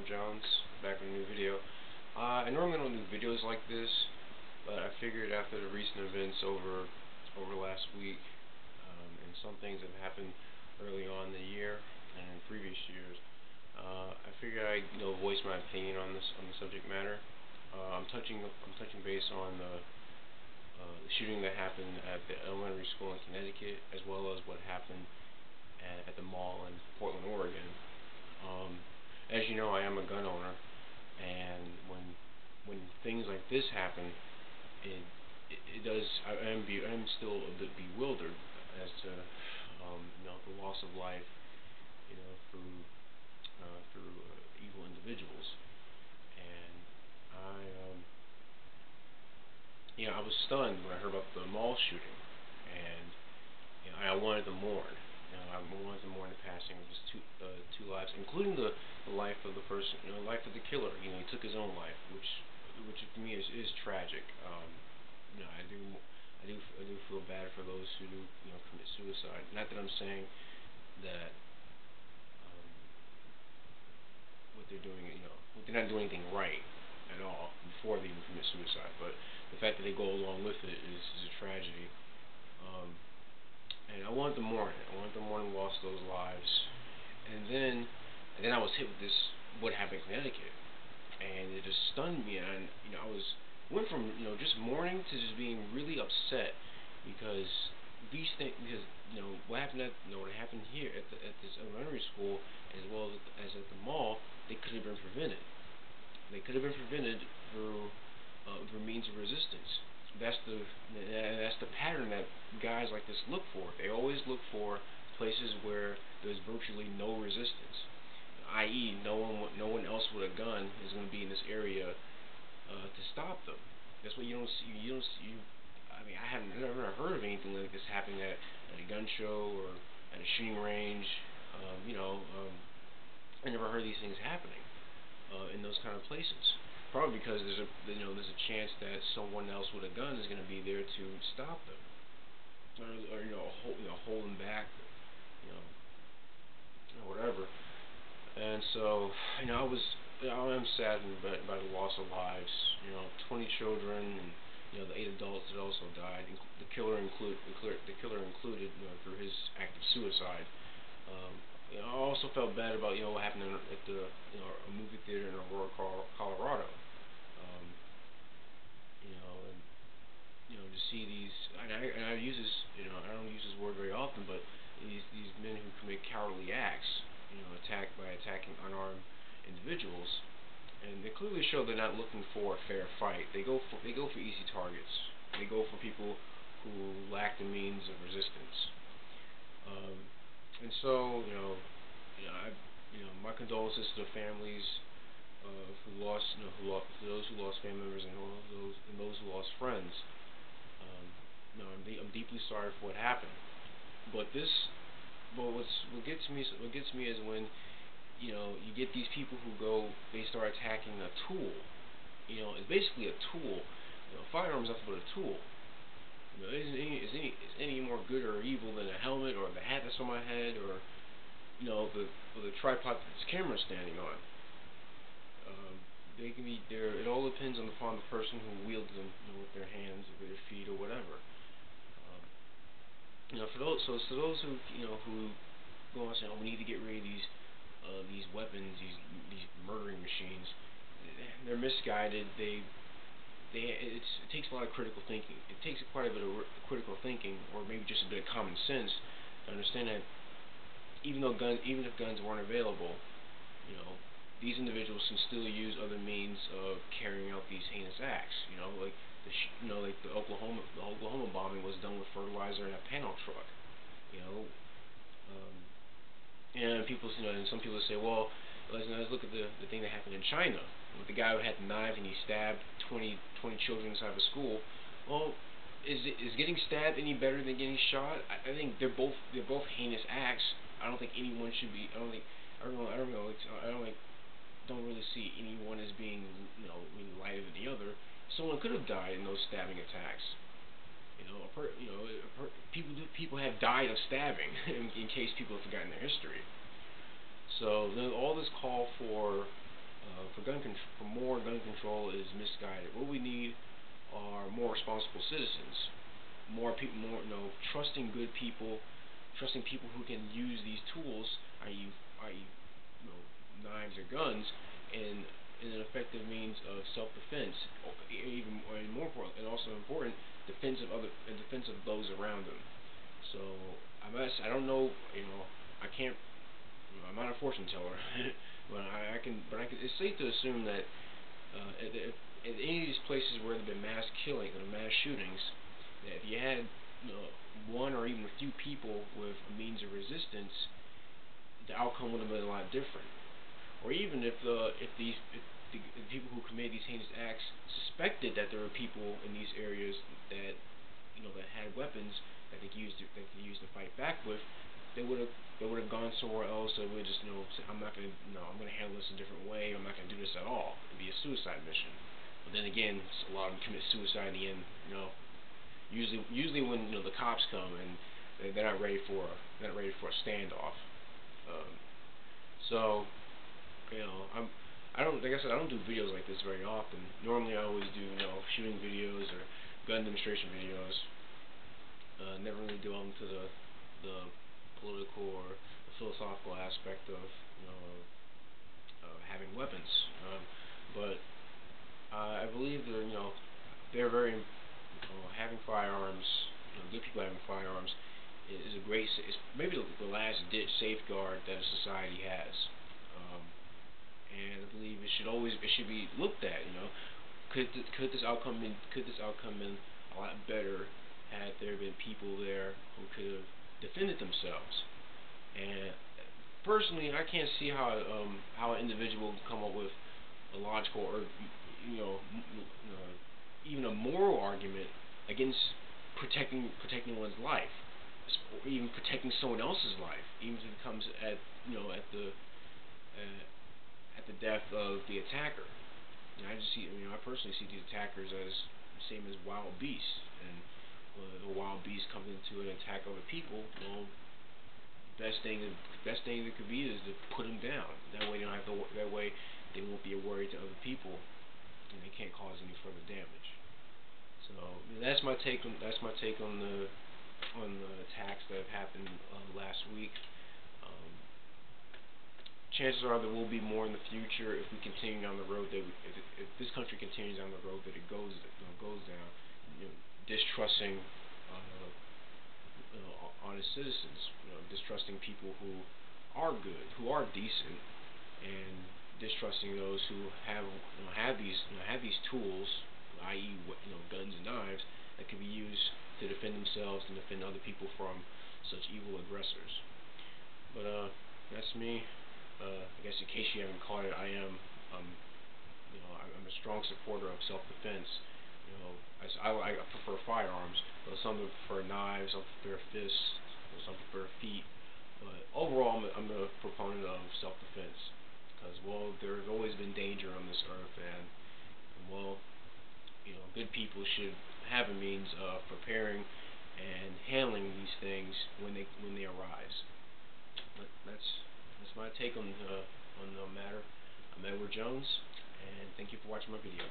Jones, back with a new video. I normally don't do videos like this, but I figured after the recent events over last week, and some things that have happened early on in the year and in previous years, I figured I'd voice my opinion on the subject matter. I'm touching base on the shooting that happened at the elementary school in Connecticut, as well as what happened at the mall in Portland, Oregon. Um, as you know, I am a gun owner, and when things like this happen, it it does. I'm still a bit bewildered as to the loss of life, through evil individuals, and I I was stunned when I heard about the mall shooting, and I wanted to mourn. I wanted to mourn the passing of his two lives, including the life of the person, the life of the killer. He took his own life, which to me is tragic. I do feel bad for those who do commit suicide. Not that I'm saying that um, what they're doing, they're not doing anything right at all before they even commit suicide, but the fact that they go along with it is a tragedy. Um, and I wanted to mourn it. I wanted to mourn the loss of those lives. And then I was hit with this what happened in Connecticut, and it just stunned me. And I went from just mourning to just being really upset because these things because what happened here at this elementary school as well as at the mall, they could have been prevented. They could have been prevented through means of resistance. That's the pattern that guys like this look for. They always look for places where there's virtually no resistance, i.e., no one else with a gun is going to be in this area to stop them. That's what you don't see. You don't see. I mean, I haven't never heard of anything like this happening at a gun show or at a shooting range. I never heard these things happening in those kind of places. Probably because there's a chance that someone else with a gun is going to be there to stop them, or hold them back, you know, or whatever. And so I am saddened by the loss of lives. 20 children and the 8 adults that also died. The killer included through his act of suicide. I also felt bad about what happened at the a movie theater in Aurora, Colorado. Um, and to see these, and I use this, I don't use this word very often, but these men who commit cowardly acts, attacking unarmed individuals, and they clearly show they're not looking for a fair fight. They go for easy targets. They go for people who lack the means of resistance. Um, and so, I, my condolences to the families who lost, to those who lost family members and all those who lost friends. I'm deeply sorry for what happened. But what gets me is when you get these people who they start attacking a tool. It's basically a tool. A firearm is nothing but a tool. Is any more good or evil than a helmet or the hat that's on my head or the tripod that this camera's standing on. They can be there. It all depends upon the person who wields them, with their hands or their feet or whatever. Um, for those who go on saying, "Oh, we need to get rid of these weapons, these murdering machines," they're misguided. It takes a lot of critical thinking. It takes quite a bit of critical thinking, or maybe just a bit of common sense, to understand that even if guns weren't available, you know, these individuals can still use other means of carrying out these heinous acts. Like the Oklahoma bombing was done with fertilizer in a panel truck. You know, um, and some people say, well, let's look at the thing that happened in China with the guy who had the knife and he stabbed 20 children inside of a school. Well, is getting stabbed any better than getting shot? I think they're both heinous acts. I don't think anyone should be. I don't think. I don't know. I don't really see anyone as being lighter than the other. Someone could have died in those stabbing attacks. People have died of stabbing in case people have forgotten their history. So all this call for for more gun control is misguided. What we need are more responsible citizens, more people, more trusting good people, trusting people who can use these tools, i.e., knives or guns, in an effective means of self-defense, even more important, and also important, defense of those around them. So I don't know, I can't, I'm not a fortune teller, but it's safe to assume that at any of these places where there have been mass killing or mass shootings, that if you had one or even a few people with a means of resistance, the outcome would have been a lot different. Or even if the people who committed these heinous acts suspected that there were people in these areas that that had weapons that they could use to fight back with, they would have gone somewhere else. They would just say, I'm gonna handle this a different way. I'm not gonna do this at all. It'd be a suicide mission. But then again, a lot of them commit suicide in the end. Usually when the cops come and they're not ready for a standoff. Um, so I don't like I said I don't do videos like this very often. Normally I always do shooting videos or gun demonstration videos. Never really delve into the political or the philosophical aspect of having weapons. But I believe that they're very having firearms. Good people having firearms is a great. It's maybe the last ditch safeguard that a society has. Um, and I believe it should be looked at. Could this outcome been a lot better had there been people there who could have defended themselves? And personally, I can't see how an individual can come up with a logical or even a moral argument against protecting one's life, or even protecting someone else's life, even if it comes at uh, at the death of the attacker. I personally see these attackers as the same as wild beasts, and when a wild beast comes into an attack other people, well, best thing that could be is to put them down. That way they don't have to. That way they won't be a worry to other people, and they can't cause any further damage. So that's my take on the attacks that have happened last week. Um, Chances are there will be more in the future if we continue down the road if this country continues down the road that it goes down, distrusting honest citizens, distrusting people who are good, who are decent, and distrusting those who have these tools, i.e., guns and knives that can be used to defend themselves and defend other people from such evil aggressors. But that's me. I guess in case you haven't caught it, I'm a strong supporter of self-defense. I prefer firearms, but some prefer knives, some prefer fists, some prefer feet. But overall, I'm a proponent of self-defense because, well, there's always been danger on this earth, and well, good people should have a means of preparing and handling these things when they arise. But that's my take on the matter. I'm Edward Jones, and thank you for watching my video.